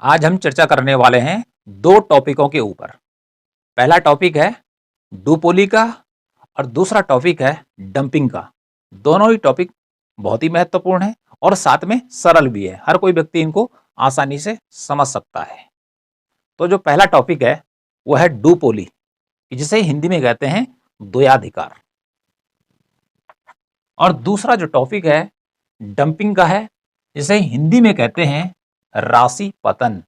आज हम चर्चा करने वाले हैं दो टॉपिकों के ऊपर। पहला टॉपिक है डुओपोली का और दूसरा टॉपिक है डंपिंग का। दोनों ही टॉपिक बहुत ही महत्वपूर्ण है और साथ में सरल भी है, हर कोई व्यक्ति इनको आसानी से समझ सकता है। तो जो पहला टॉपिक है वो है डुओपोली, जिसे हिंदी में कहते हैं द्वयाधिकार। और दूसरा जो टॉपिक है डंपिंग का है, जिसे हिंदी में कहते हैं राशि पतन।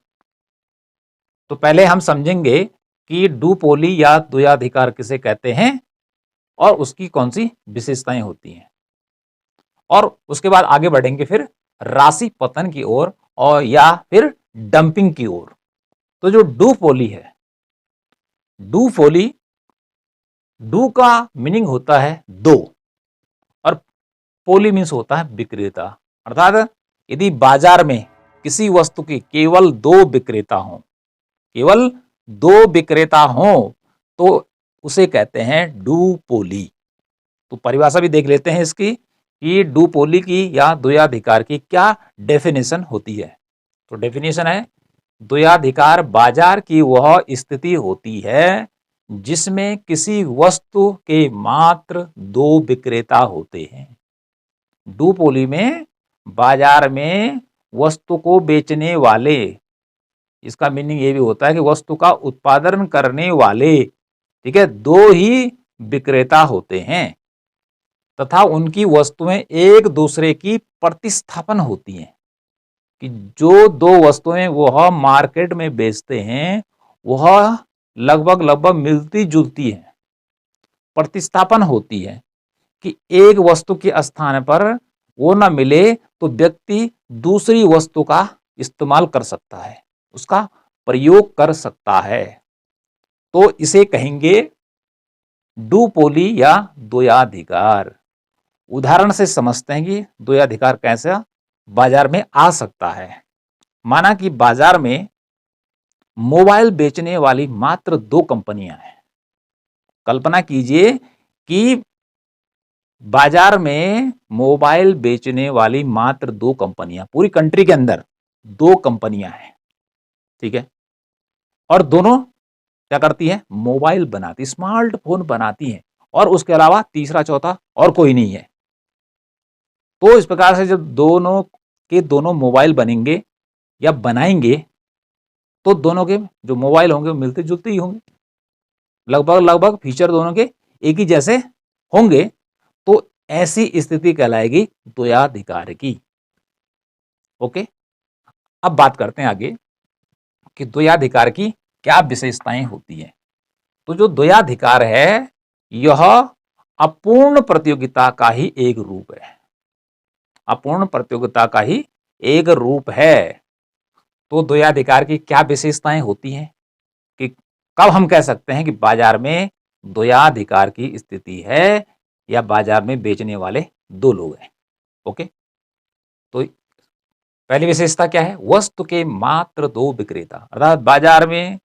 तो पहले हम समझेंगे कि डुओपोली या द्वयाधिकार किसे कहते हैं और उसकी कौन सी विशेषताएं होती हैं, और उसके बाद आगे बढ़ेंगे फिर राशि पतन की ओर और या फिर डंपिंग की ओर। तो जो डुओपोली है, डुओपोली, डू का मीनिंग होता है दो और पोली मीन्स होता है विक्रेता। अर्थात यदि बाजार में किसी वस्तु के केवल दो विक्रेता हों, केवल दो विक्रेता हों तो उसे कहते हैं डुओपोली। तो परिभाषा भी देख लेते हैं इसकी कि डुओपोली की या द्वयाधिकार की क्या डेफिनेशन होती है। तो डेफिनेशन है, द्वयाधिकार बाजार की वह स्थिति होती है जिसमें किसी वस्तु के मात्र दो विक्रेता होते हैं। डुओपोली में बाजार में वस्तु को बेचने वाले, इसका मीनिंग ये भी होता है कि वस्तु का उत्पादन करने वाले, ठीक है, दो ही विक्रेता होते हैं तथा उनकी वस्तुएं एक दूसरे की प्रतिस्थापन होती हैं। कि जो दो वस्तुएं वह मार्केट में बेचते हैं वह लगभग मिलती जुलती है, प्रतिस्थापन होती है कि एक वस्तु के स्थान पर वो ना मिले तो व्यक्ति दूसरी वस्तु का इस्तेमाल कर सकता है, उसका प्रयोग कर सकता है। तो इसे कहेंगे डुओपोली या द्वयाधिकार। उदाहरण से समझते हैं कि द्वयाधिकार कैसे बाजार में आ सकता है। माना कि बाजार में मोबाइल बेचने वाली मात्र दो कंपनियां हैं। कल्पना कीजिए कि बाजार में मोबाइल बेचने वाली मात्र दो कंपनियां, पूरी कंट्री के अंदर दो कंपनियां हैं, ठीक है, और दोनों क्या करती है, मोबाइल बनाती, स्मार्टफोन बनाती हैं, और उसके अलावा तीसरा चौथा और कोई नहीं है। तो इस प्रकार से जब दोनों के दोनों मोबाइल बनेंगे या बनाएंगे तो दोनों के जो मोबाइल होंगे वो मिलते जुलते ही होंगे, लगभग फीचर दोनों के एक ही जैसे होंगे। तो ऐसी स्थिति कहलाएगी द्वयाधिकार की। ओके, अब बात करते हैं आगे कि द्वयाधिकार की क्या विशेषताएं होती हैं। तो जो द्वयाधिकार है यह अपूर्ण प्रतियोगिता का ही एक रूप है, अपूर्ण प्रतियोगिता का ही एक रूप है। तो द्वयाधिकार की क्या विशेषताएं होती हैं कि कब हम कह सकते हैं कि बाजार में द्वयाधिकार की स्थिति है या बाजार में बेचने वाले दो लोग हैं। ओके, तो पहली विशेषता क्या है, वस्तु के मात्र दो विक्रेता। अर्थात बाजार में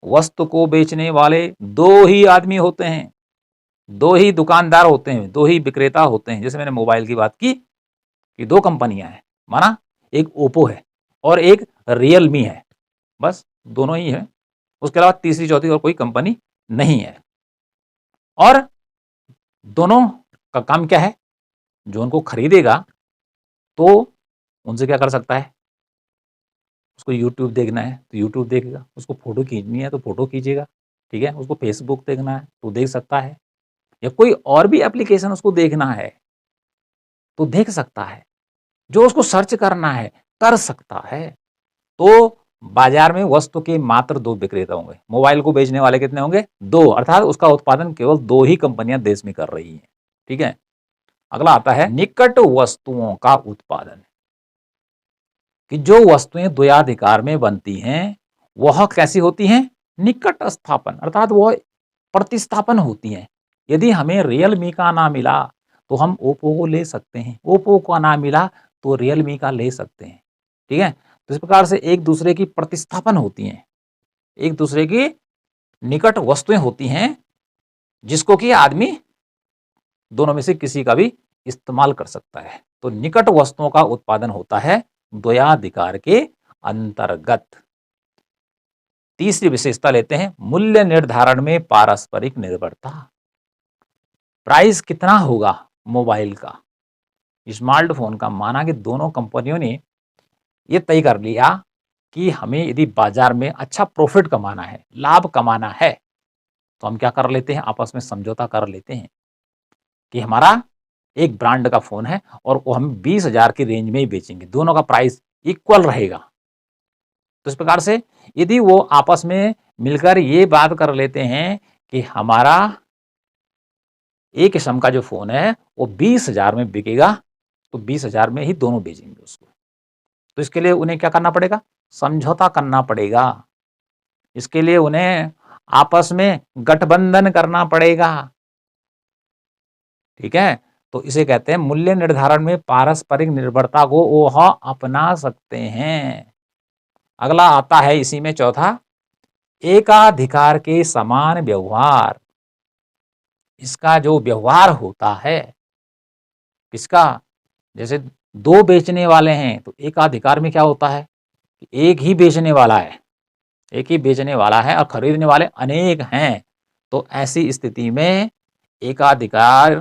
वस्तु को बेचने वाले दो ही आदमी होते हैं, दो ही दुकानदार होते हैं, दो ही विक्रेता होते हैं। जैसे मैंने मोबाइल की बात की कि दो कंपनियां हैं, माना एक ओप्पो है और एक रियलमी है, बस दोनों ही है, उसके अलावा तीसरी चौथी और कोई कंपनी नहीं है। और दोनों का काम क्या है, जो उनको खरीदेगा तो उनसे क्या कर सकता है, उसको यूट्यूब देखना है तो यूट्यूब देखेगा, उसको फोटो खींचनी है तो फोटो खींचेगा, ठीक है, उसको फेसबुक देखना है तो देख सकता है, या कोई और भी एप्लीकेशन उसको देखना है तो देख सकता है, जो उसको सर्च करना है कर सकता है। तो बाजार में वस्तु के मात्र दो विक्रेता होंगे, मोबाइल को बेचने वाले कितने होंगे, दो, अर्थात उसका उत्पादन केवल दो ही कंपनियां देश में कर रही हैं, ठीक है। अगला आता है निकट वस्तुओं का उत्पादन, कि जो वस्तुएं द्वयाधिकार में बनती हैं वह कैसी होती हैं, निकट स्थापन, अर्थात वह प्रतिस्थापन होती हैं। यदि हमें रियलमी का ना मिला तो हम ओप्पो को ले सकते हैं, ओप्पो का ना मिला तो रियलमी का ले सकते हैं, ठीक है। तो इस प्रकार से एक दूसरे की प्रतिस्थापन होती हैं, एक दूसरे की निकट वस्तुएं होती हैं जिसको कि आदमी दोनों में से किसी का भी इस्तेमाल कर सकता है। तो निकट वस्तुओं का उत्पादन होता है द्वयाधिकार के अंतर्गत। तीसरी विशेषता लेते हैं, मूल्य निर्धारण में पारस्परिक निर्भरता। प्राइस कितना होगा मोबाइल का, स्मार्टफोन का, माना कि दोनों कंपनियों ने ये तय कर लिया कि हमें यदि बाजार में अच्छा प्रॉफिट कमाना है, लाभ कमाना है, तो हम क्या कर लेते हैं, आपस में समझौता कर लेते हैं कि हमारा एक ब्रांड का फोन है और वो हम 20,000 की रेंज में ही बेचेंगे, दोनों का प्राइस इक्वल रहेगा। तो इस प्रकार से यदि वो आपस में मिलकर ये बात कर लेते हैं कि हमारा एक किस्म का जो फोन है वो 20,000 में बिकेगा, तो 20,000 में ही दोनों बेचेंगे उसको। तो इसके लिए उन्हें क्या करना पड़ेगा, समझौता करना पड़ेगा। इसके लिए उन्हें आपस में गठबंधन करना पड़ेगा। ठीक है, तो इसे कहते हैं मूल्य निर्धारण में पारस्परिक निर्भरता को वह अपना सकते हैं। अगला आता है इसी में चौथा, एकाधिकार के समान व्यवहार। इसका जो व्यवहार होता है किसका, जैसे दो बेचने वाले हैं तो एकाधिकार में क्या होता है कि एक ही बेचने वाला है, एक ही बेचने वाला है और खरीदने वाले अनेक हैं। तो ऐसी स्थिति में एकाधिकार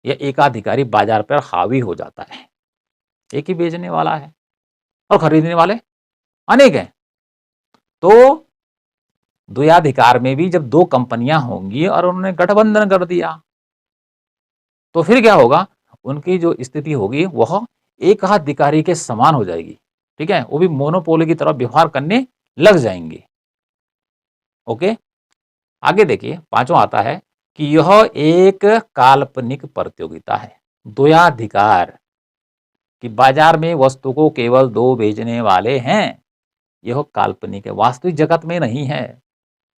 या एकाधिकारी बाजार पर हावी हो जाता है। एक ही बेचने वाला है और खरीदने वाले अनेक हैं। तो द्वयाधिकार में भी जब दो कंपनियां होंगी और उन्होंने गठबंधन कर दिया तो फिर क्या होगा, उनकी जो स्थिति होगी वह एकाधिकारी के समान हो जाएगी। ठीक है, वो भी मोनोपोली की तरह व्यवहार करने लग जाएंगे। ओके, आगे देखिए पांचवा आता है कि यह एक काल्पनिक प्रतियोगिता है। द्वयाधिकार कि बाजार में वस्तु को केवल दो बेचने वाले हैं, यह काल्पनिक है, वास्तविक जगत में नहीं है।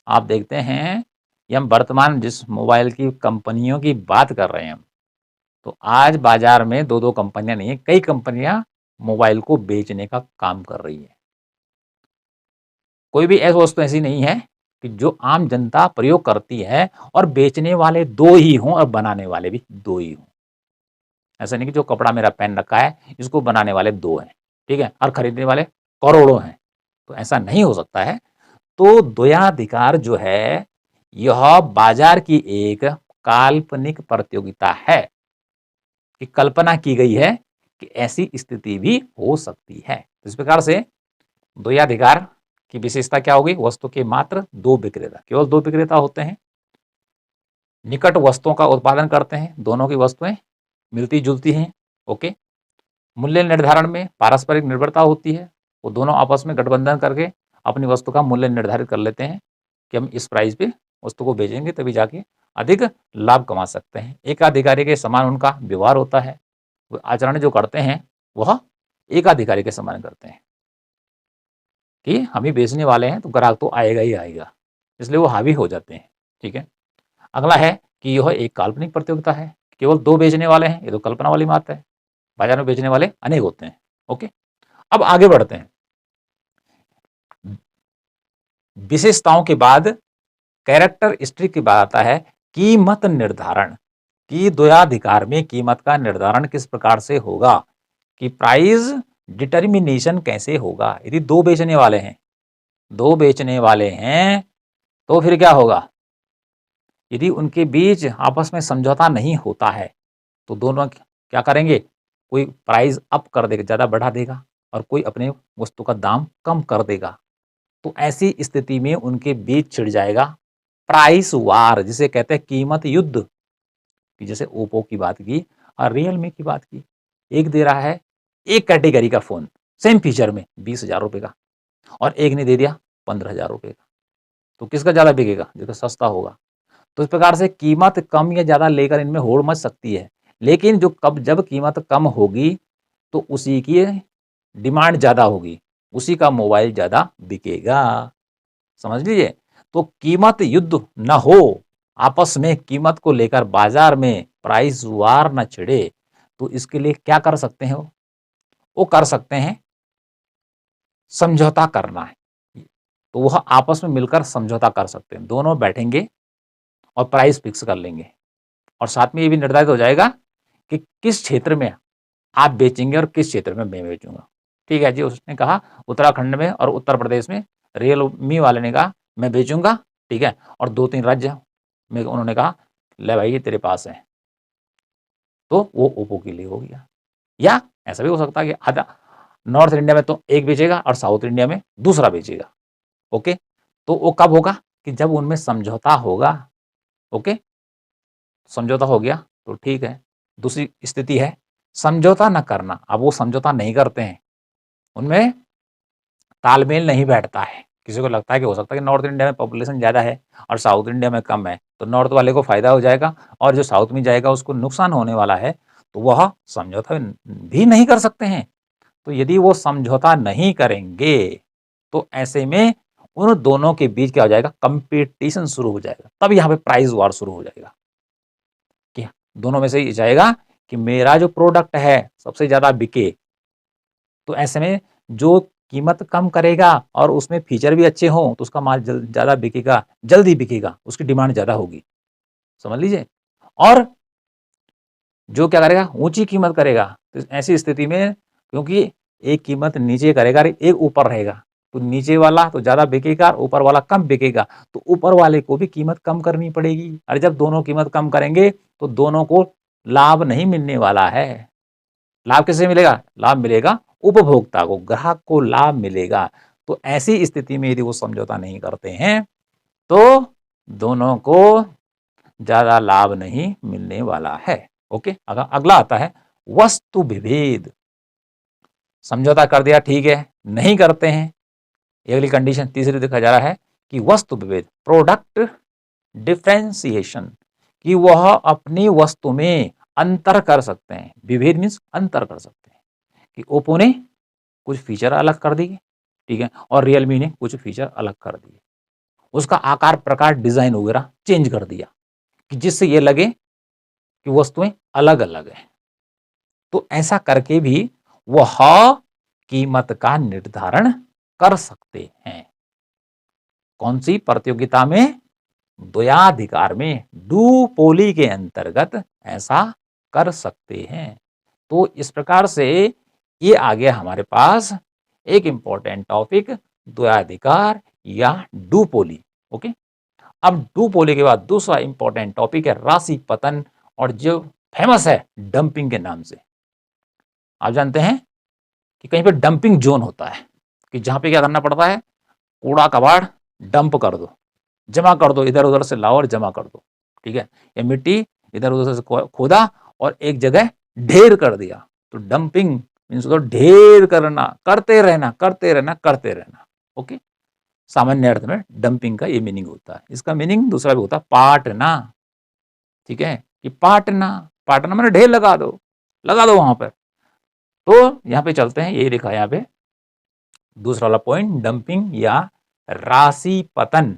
आप देखते हैं कि हम वर्तमान जिस मोबाइल की कंपनियों की बात कर रहे हैं, तो आज बाजार में दो दो कंपनियां नहीं है, कई कंपनियां मोबाइल को बेचने का काम कर रही है। कोई भी ऐसी वस्तु ऐसी नहीं है कि जो आम जनता प्रयोग करती है और बेचने वाले दो ही हों और बनाने वाले भी दो ही हों। ऐसा नहीं कि जो कपड़ा मेरा पहन रखा है इसको बनाने वाले दो हैं, ठीक है, और खरीदने वाले करोड़ों हैं, तो ऐसा नहीं हो सकता है। तो द्वयाधिकार जो है यह बाजार की एक काल्पनिक प्रतियोगिता है कि कल्पना की गई है कि ऐसी स्थिति भी हो सकती है। इस प्रकार से द्वयाधिकार की विशेषता क्या होगी, वस्तु के मात्र दो विक्रेता, केवल दो विक्रेता होते हैं, निकट वस्तुओं का उत्पादन करते हैं, दोनों की वस्तुएं मिलती जुलती हैं। ओके, मूल्य निर्धारण में पारस्परिक निर्भरता होती है, वो दोनों आपस में गठबंधन करके अपनी वस्तु का मूल्य निर्धारित कर लेते हैं कि हम इस प्राइस पे वस्तु को बेचेंगे तभी जाके अधिक लाभ कमा सकते हैं। एकाधिकारी के समान उनका व्यवहार होता है, वो आचरण जो करते हैं वह एकाधिकारी के समान करते हैं कि हम ही बेचने वाले हैं तो ग्राहक तो आएगा ही आएगा, इसलिए वो हावी हो जाते हैं। ठीक है, अगला है कि यह एक काल्पनिक प्रतियोगिता है, केवल दो बेचने वाले हैं, ये तो कल्पना वाली बात है, बाजार में बेचने वाले अनेक होते हैं। ओके, अब आगे बढ़ते हैं। विशेषताओं के बाद कैरेक्टरिस्टिक की बात आता है कीमत निर्धारण की। द्वयाधिकार में कीमत का निर्धारण किस प्रकार से होगा, कि प्राइस डिटर्मिनेशन कैसे होगा। यदि दो बेचने वाले हैं, दो बेचने वाले हैं तो फिर क्या होगा, यदि उनके बीच आपस में समझौता नहीं होता है तो दोनों क्या करेंगे, कोई प्राइस अप कर देगा, ज़्यादा बढ़ा देगा, और कोई अपने वस्तु का दाम कम कर देगा। तो ऐसी स्थिति में उनके बीच छिड़ जाएगा प्राइस वार, जिसे कहते हैं कीमत युद्ध। कि जैसे ओप्पो की बात की और रियलमी की बात की, एक दे रहा है एक कैटेगरी का फ़ोन सेम फीचर में 20,000 रुपये का, और एक ने दे दिया 15,000 रुपये का, तो किसका ज़्यादा बिकेगा, जिसका सस्ता होगा। तो इस प्रकार से कीमत कम या ज़्यादा लेकर इनमें होड़ मच सकती है, लेकिन जो जब कीमत कम होगी तो उसी की डिमांड ज़्यादा होगी, उसी का मोबाइल ज़्यादा बिकेगा। समझ लीजिए, तो कीमत युद्ध न हो, आपस में कीमत को लेकर बाजार में प्राइस वार न छिड़े, तो इसके लिए क्या कर सकते हैं, वो कर सकते हैं समझौता करना है, तो वह आपस में मिलकर समझौता कर सकते हैं, दोनों बैठेंगे और प्राइस फिक्स कर लेंगे, और साथ में ये भी निर्धारित हो जाएगा कि किस क्षेत्र में आप बेचेंगे और किस क्षेत्र में मैं बेचूंगा। ठीक है जी, उसने कहा उत्तराखंड में और उत्तर प्रदेश में रियलमी वाले ने कहा मैं बेचूंगा, ठीक है, और 2-3 राज्य में उन्होंने कहा ले भाई ये तेरे पास है, तो वो ओप्पो के लिए हो गया। या ऐसा भी हो सकता है कि आधा नॉर्थ इंडिया में तो एक बेचेगा और साउथ इंडिया में दूसरा बेचेगा। ओके, तो वो कब होगा कि जब उनमें समझौता होगा। ओके, समझौता हो गया तो ठीक है। दूसरी स्थिति है समझौता न करना। अब वो समझौता नहीं करते हैं, उनमें तालमेल नहीं बैठता है। किसी को लगता है कि हो सकता है कि नॉर्थ इंडिया में पॉपुलेशन ज़्यादा है और साउथ इंडिया में कम है, तो नॉर्थ वाले को फ़ायदा हो जाएगा और जो साउथ में जाएगा उसको नुकसान होने वाला है, तो वह समझौता भी नहीं कर सकते हैं। तो यदि वो समझौता नहीं करेंगे तो ऐसे में उन दोनों के बीच क्या हो जाएगा, कंपटीशन शुरू हो जाएगा। तब यहाँ पे प्राइस वॉर शुरू हो जाएगा कि दोनों में से ये चाहेगा कि मेरा जो प्रोडक्ट है सबसे ज़्यादा बिके। तो ऐसे में जो कीमत कम करेगा और उसमें फीचर भी अच्छे हों तो उसका माल ज़्यादा बिकेगा, जल्दी बिकेगा, उसकी डिमांड ज़्यादा होगी, समझ लीजिए। और जो क्या करेगा, ऊंची कीमत करेगा, तो ऐसी स्थिति में क्योंकि एक कीमत नीचे करेगा और एक ऊपर रहेगा, तो नीचे वाला तो ज़्यादा बिकेगा और ऊपर वाला कम बिकेगा, तो ऊपर वाले को भी कीमत कम करनी पड़ेगी। और जब दोनों कीमत कम करेंगे तो दोनों को लाभ नहीं मिलने वाला है। लाभ किससे मिलेगा? लाभ मिलेगा उपभोक्ता को, ग्राहक को लाभ मिलेगा। तो ऐसी स्थिति में यदि वो समझौता नहीं करते हैं तो दोनों को ज्यादा लाभ नहीं मिलने वाला है। ओके, अगला आता है वस्तु विभेद। समझौता कर दिया, ठीक है, नहीं करते हैं, अगली कंडीशन तीसरी देखा जा रहा है कि वस्तु विभेद, प्रोडक्ट डिफ्रेंसिएशन, कि वह अपनी वस्तु में अंतर कर सकते हैं। विभेद मीन्स अंतर कर सकते हैं कि ओप्पो ने कुछ फीचर अलग कर दिए, ठीक है, और रियलमी ने कुछ फीचर अलग कर दिए, उसका आकार प्रकार डिजाइन वगैरह चेंज कर दिया कि जिससे ये लगे कि वस्तुएं अलग अलग हैं। तो ऐसा करके भी वह कीमत का निर्धारण कर सकते हैं। कौन सी प्रतियोगिता में? द्वयाधिकार में, डुओपोली के अंतर्गत ऐसा कर सकते हैं। तो इस प्रकार से ये आ गया हमारे पास एक इंपॉर्टेंट टॉपिक, द्वयाधिकार या डुओपोली। ओके, अब डुओपोली के बाद दूसरा इंपॉर्टेंट टॉपिक है राशि पतन, और जो फेमस है डंपिंग के नाम से। आप जानते हैं कि कहीं पे डंपिंग जोन होता है कि जहां पे क्या करना पड़ता है, कूड़ा कबाड़ डंप कर दो, जमा कर दो, इधर उधर से लाओ और जमा कर दो, ठीक है, ये मिट्टी इधर उधर से खोदा और एक जगह ढेर कर दिया। तो डंपिंग मीन्स तो ढेर करना, करते रहना करते रहना करते रहना। ओके, सामान्य अर्थ में डंपिंग का ये मीनिंग होता है। इसका मीनिंग दूसरा भी होता है पाटना, ठीक है, कि पाटना, पाटना मैंने ढेर लगा दो, लगा दो वहां पर। तो यहाँ पे चलते हैं, यही लिखा है यहाँ पे दूसरा वाला पॉइंट, डंपिंग या राशि पतन।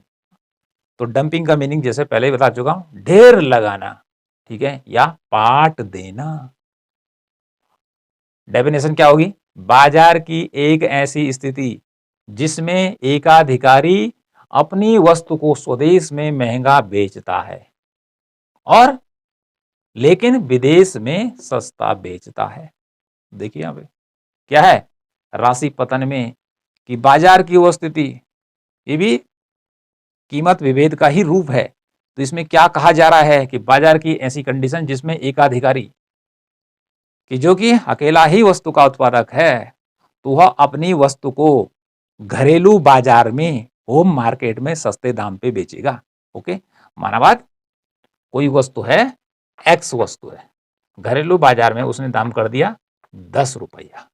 तो डंपिंग का मीनिंग जैसे पहले ही बता चुका हूं, ढेर लगाना, ठीक है, या पाट देना। डेफिनेशन क्या होगी? बाजार की एक ऐसी स्थिति जिसमें एकाधिकारी अपनी वस्तु को स्वदेश में महंगा बेचता है और लेकिन विदेश में सस्ता बेचता है। देखिए यहां पे क्या है, राशि पतन में कि बाजार की वो स्थिति, ये भी कीमत विभेद का ही रूप है। तो इसमें क्या कहा जा रहा है कि बाजार की ऐसी कंडीशन जिसमें एकाधिकारी कि जो कि अकेला ही वस्तु का उत्पादक है, तो वह अपनी वस्तु को घरेलू बाजार में, होम मार्केट में सस्ते दाम पे बेचेगा। ओके, माना बात, कोई वस्तु है, एक्स वस्तु है, घरेलू बाजार में उसने दाम कर दिया 10 रुपया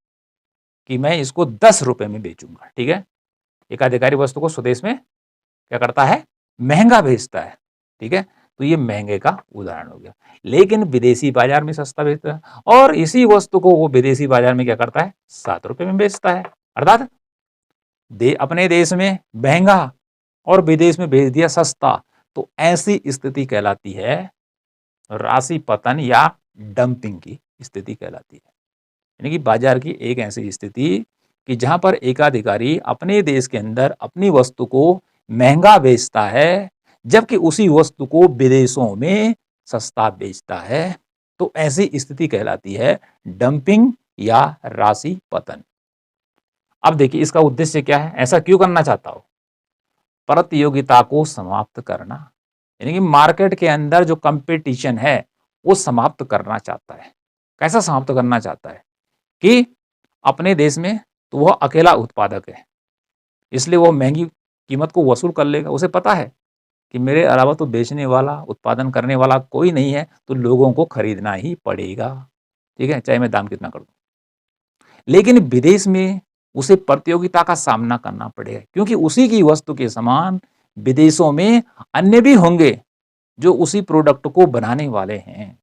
कि मैं इसको 10 रुपए में बेचूंगा, ठीक है। एकाधिकारी वस्तु को स्वदेश में क्या करता है, महंगा बेचता है, ठीक है। तो ये महंगे का उदाहरण हो गया। लेकिन विदेशी बाजार में सस्ता बेचता है और इसी वस्तु को वो विदेशी बाजार में क्या करता है, 7 रुपए में बेचता है। अर्थात अपने देश में महंगा और विदेश में बेच दिया सस्ता। तो ऐसी स्थिति कहलाती है राशि पतन या डंपिंग की स्थिति कहलाती है। यानी कि बाजार की एक ऐसी स्थिति कि जहां पर एकाधिकारी अपने देश के अंदर अपनी वस्तु को महंगा बेचता है जबकि उसी वस्तु को विदेशों में सस्ता बेचता है। तो ऐसी स्थिति कहलाती है डंपिंग या राशि पतन। अब देखिए इसका उद्देश्य क्या है, ऐसा क्यों करना चाहता हो, प्रतियोगिता को समाप्त करना, यानी कि मार्केट के अंदर जो कंपटीशन है वो समाप्त करना चाहता है। कैसा समाप्त करना चाहता है कि अपने देश में तो वह अकेला उत्पादक है, इसलिए वो महंगी कीमत को वसूल कर लेगा। उसे पता है कि मेरे अलावा तो बेचने वाला, उत्पादन करने वाला कोई नहीं है, तो लोगों को खरीदना ही पड़ेगा, ठीक है, चाहे मैं दाम कितना कर दूं। लेकिन विदेश में उसे प्रतियोगिता का सामना करना पड़ेगा, क्योंकि उसी की वस्तु के समान विदेशों में अन्य भी होंगे जो उसी प्रोडक्ट को बनाने वाले हैं।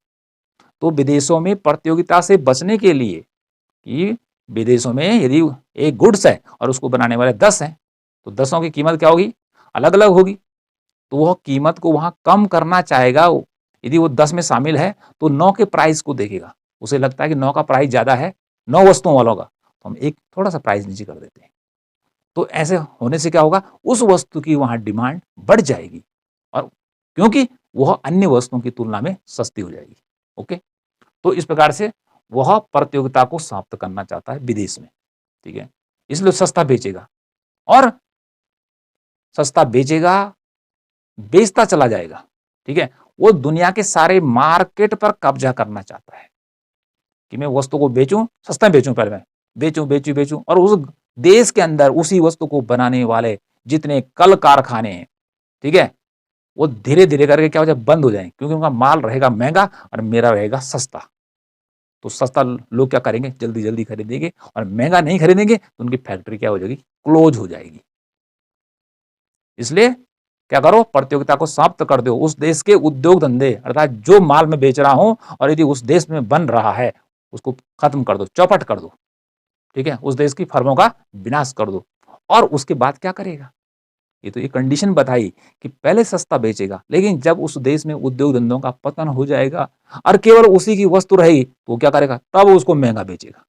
तो विदेशों में प्रतियोगिता से बचने के लिए, कि विदेशों में यदि एक गुड्स है और उसको बनाने वाले 10 हैं, तो 10 की कीमत क्या होगी, अलग अलग होगी। तो वह कीमत को वहां कम करना चाहेगा। यदि वो 10 में शामिल है तो 9 के प्राइस को देखेगा। उसे लगता है कि 9 का प्राइस ज्यादा है 9 वस्तुओं वालों का, तो हम एक थोड़ा सा प्राइस नीचे कर देते हैं। तो ऐसे होने से क्या होगा, उस वस्तु की वहां डिमांड बढ़ जाएगी, और क्योंकि वह अन्य वस्तुओं की तुलना में सस्ती हो जाएगी। ओके, तो इस प्रकार से वह प्रतियोगिता को समाप्त करना चाहता है विदेश में, ठीक है। इसलिए सस्ता बेचेगा, और सस्ता बेचेगा, बेचता चला जाएगा, ठीक है। वो दुनिया के सारे मार्केट पर कब्जा करना चाहता है कि मैं वस्तु को बेचूं, सस्ता बेचूं, पहले मैं बेचूं बेचूं बेचूं, और उस देश के अंदर उसी वस्तु को बनाने वाले जितने कल कारखाने हैं, ठीक है, वो धीरे धीरे करके क्या हो जाए, बंद हो जाए, क्योंकि उनका माल रहेगा महंगा और मेरा रहेगा सस्ता। तो सस्ता लोग क्या करेंगे, जल्दी जल्दी खरीदेंगे, और महंगा नहीं खरीदेंगे तो उनकी फैक्ट्री क्या हो जाएगी, क्लोज हो जाएगी। इसलिए क्या करो, प्रतियोगिता को समाप्त कर दो। उस देश के उद्योग धंधे, अर्थात जो माल मैं बेच रहा हूं और यदि उस देश में बन रहा है, उसको खत्म कर दो, चौपट कर दो, ठीक है, उस देश की फर्मों का विनाश कर दो। और उसके बाद क्या करेगा, ये तो ये कंडीशन बताई कि पहले सस्ता बेचेगा, लेकिन जब उस देश में उद्योग धंधों का पतन हो जाएगा और केवल उसी की वस्तु रहेगी, तो क्या करेगा, तब उसको महंगा बेचेगा।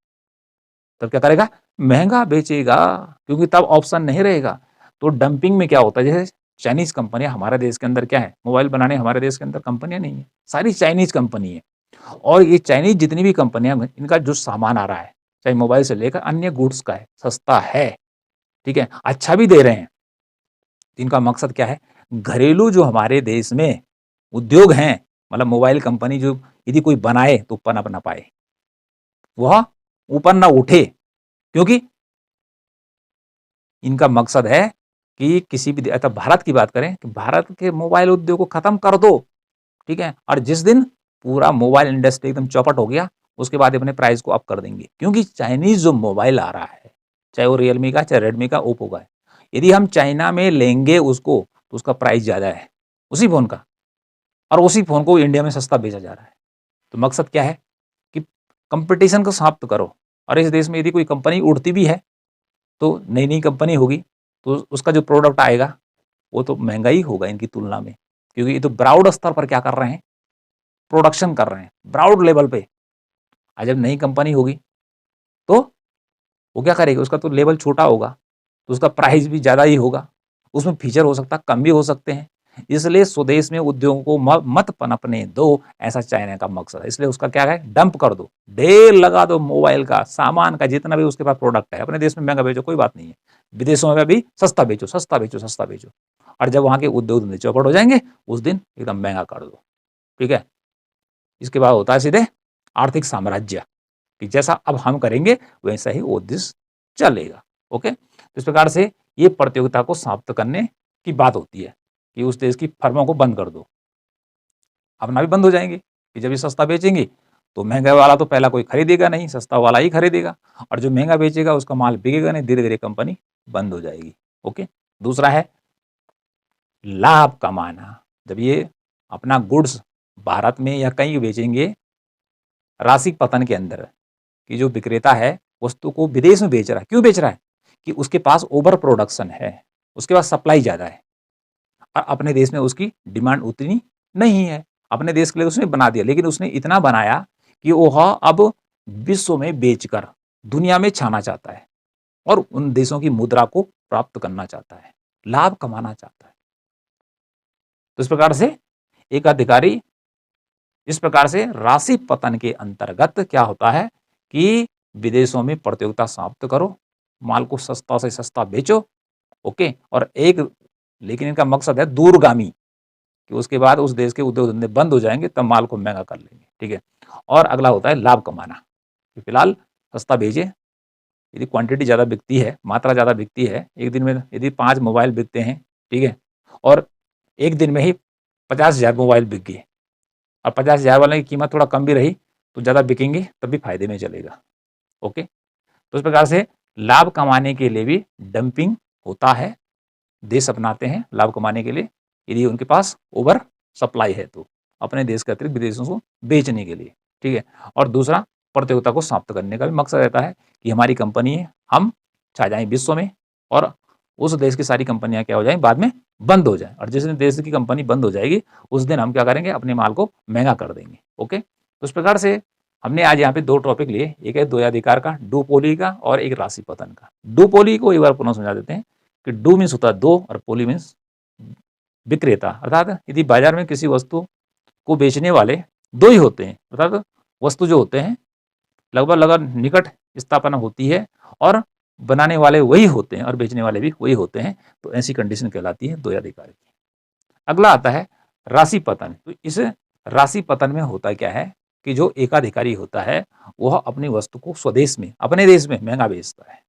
तब क्या करेगा, महंगा बेचेगा, क्योंकि तब ऑप्शन नहीं रहेगा। तो डंपिंग में क्या होता है, जैसे चाइनीज कंपनियां हमारे देश के अंदर क्या है, मोबाइल बनाने हमारे देश के अंदर कंपनियां नहीं है, सारी चाइनीज कंपनी है। और ये चाइनीज जितनी भी कंपनियां, इनका जो सामान आ रहा है, चाहे मोबाइल से लेकर अन्य गुड्स का है, सस्ता है, ठीक है, अच्छा भी दे रहे हैं। इनका मकसद क्या है, घरेलू जो हमारे देश में उद्योग हैं, मतलब मोबाइल कंपनी जो यदि कोई बनाए तो पनप ना पाए, वह ऊपर ना उठे, क्योंकि इनका मकसद है कि किसी भी, अतः भारत की बात करें कि भारत के मोबाइल उद्योग को खत्म कर दो, ठीक है, और जिस दिन पूरा मोबाइल इंडस्ट्री एकदम चौपट हो गया, उसके बाद अपने प्राइस को अप कर देंगे। क्योंकि चाइनीज जो मोबाइल आ रहा है, चाहे वो रियलमी का, चाहे रेडमी का, ओप्पो का है, यदि हम चाइना में लेंगे उसको तो उसका प्राइस ज्यादा है उसी फोन का, और उसी फोन को इंडिया में सस्ता बेचा जा रहा है। तो मकसद क्या है कि कंपटीशन को समाप्त करो। और इस देश में यदि कोई कंपनी उड़ती भी है, तो नई नई कंपनी होगी, तो उसका जो प्रोडक्ट आएगा वो तो महंगा ही होगा इनकी तुलना में, क्योंकि ये तो ब्राउड स्तर पर क्या कर रहे हैं, प्रोडक्शन कर रहे हैं ब्राउड लेवल पे। आज जब नई कंपनी होगी तो वो क्या करेगी, उसका तो लेवल छोटा होगा, तो उसका प्राइस भी ज़्यादा ही होगा, उसमें फीचर हो सकता है कम भी हो सकते हैं। इसलिए स्वदेश में उद्योगों को मत पनपने दो, ऐसा चाइना का मकसद है। इसलिए उसका क्या है, डंप कर दो, ढेर लगा दो मोबाइल का, सामान का, जितना भी उसके पास प्रोडक्ट है, अपने देश में महंगा बेचो, कोई बात नहीं है, विदेशों में भी सस्ता बेचो, सस्ता बेचो, सस्ता बेचो। और जब वहां के उद्योग धंधे चौपट हो जाएंगे, उस दिन एकदम महंगा कर दो, ठीक है। इसके बाद होता है सीधे आर्थिक साम्राज्य, कि जैसा अब हम करेंगे वैसा ही वो देश चलेगा। ओके, तो इस प्रकार से ये प्रतियोगिता को समाप्त करने की बात होती है कि उस देश की फर्मों को बंद कर दो, अपना भी बंद हो जाएंगे, कि जब ये सस्ता बेचेंगे तो महंगा वाला तो पहला कोई खरीदेगा नहीं, सस्ता वाला ही खरीदेगा, और जो महंगा बेचेगा उसका माल बिकेगा नहीं, धीरे धीरे कंपनी बंद हो जाएगी। ओके, दूसरा है लाभ कमाना। जब ये अपना गुड्स भारत में या कहीं बेचेंगे, राशि पतन के अंदर, कि जो विक्रेता है वस्तु को विदेश में बेच रहा है, क्यों बेच रहा है, कि उसके पास ओवर प्रोडक्शन है, उसके पास सप्लाई ज्यादा है, और अपने देश में उसकी डिमांड उतनी नहीं है। अपने देश के लिए उसने बना दिया, लेकिन उसने इतना बनाया कि वह अब विश्व में बेचकर दुनिया में छाना चाहता है, और उन देशों की मुद्रा को प्राप्त करना चाहता है, लाभ कमाना चाहता है। तो इस प्रकार से एक अधिकारी, इस प्रकार से राशि पतन के अंतर्गत क्या होता है कि विदेशों में प्रतियोगिता समाप्त करो, माल को सस्ता से सस्ता बेचो, ओके, और एक लेकिन इनका मकसद है दूरगामी, कि उसके बाद उस देश के उद्योग धंधे बंद हो जाएंगे, तब माल को महंगा कर लेंगे। ठीक है। और अगला होता है लाभ कमाना, कि फिलहाल सस्ता भेजे। यदि क्वांटिटी ज़्यादा बिकती है, मात्रा ज़्यादा बिकती है, एक दिन में यदि 5 मोबाइल बिकते हैं, ठीक है, और एक दिन में ही 50,000 मोबाइल बिक गए, और 50,000 वाले की कीमत थोड़ा कम भी रही तो ज़्यादा बिकेंगे, तब भी फायदे में चलेगा। ओके। तो इस प्रकार से लाभ कमाने के लिए भी डंपिंग होता है, देश अपनाते हैं लाभ कमाने के लिए, यदि उनके पास ओवर सप्लाई है तो, अपने देश के अतिरिक्त विदेशों को बेचने के लिए। ठीक है। और दूसरा, प्रतियोगिता को समाप्त करने का भी मकसद रहता है कि हमारी कंपनी है, हम छा जाएं विश्व में, और उस देश की सारी कंपनियां क्या हो जाएं, बाद में बंद हो जाएं, और जिस दिन देश की कंपनी बंद हो जाएगी उस दिन हम क्या करेंगे, अपने माल को महंगा कर देंगे। ओके। तो इस प्रकार से हमने आज यहाँ पे 2 टॉपिक लिए, एक है द्वयाधिकार का, डुओपोली का, और एक राशि पतन का। डुओपोली को एक बार पुनः समझा देते हैं कि डू मीन्स होता है 2 और पोली मीन्स विक्रेता, अर्थात यदि बाजार में किसी वस्तु को बेचने वाले 2 ही होते हैं, अर्थात वस्तु जो होते हैं लगभग लगभग निकट स्थापना होती है, और बनाने वाले वही होते हैं और बेचने वाले भी वही होते हैं, तो ऐसी कंडीशन कहलाती है द्वयाधिकार की। अगला आता है राशि पतन। तो इस राशि पतन में होता क्या है कि जो एकाधिकारी होता है वह अपनी वस्तु को स्वदेश में, अपने देश में महंगा बेचता है,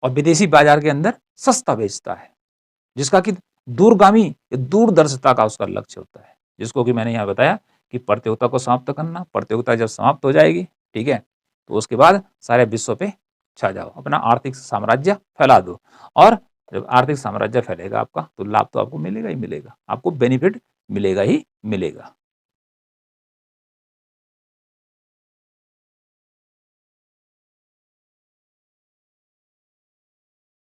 और विदेशी बाजार के अंदर सस्ता बेचता है, जिसका कि दूरगामी, दूरदर्शिता का उसका लक्ष्य होता है, जिसको कि मैंने यहाँ बताया कि प्रतियोगिता को समाप्त करना। प्रतियोगिता जब समाप्त हो जाएगी, ठीक है, तो उसके बाद सारे विश्व पे छा जाओ, अपना आर्थिक साम्राज्य फैला दो, और जब आर्थिक साम्राज्य फैलेगा आपका, तो लाभ तो आपको मिलेगा ही मिलेगा, आपको बेनिफिट मिलेगा ही मिलेगा।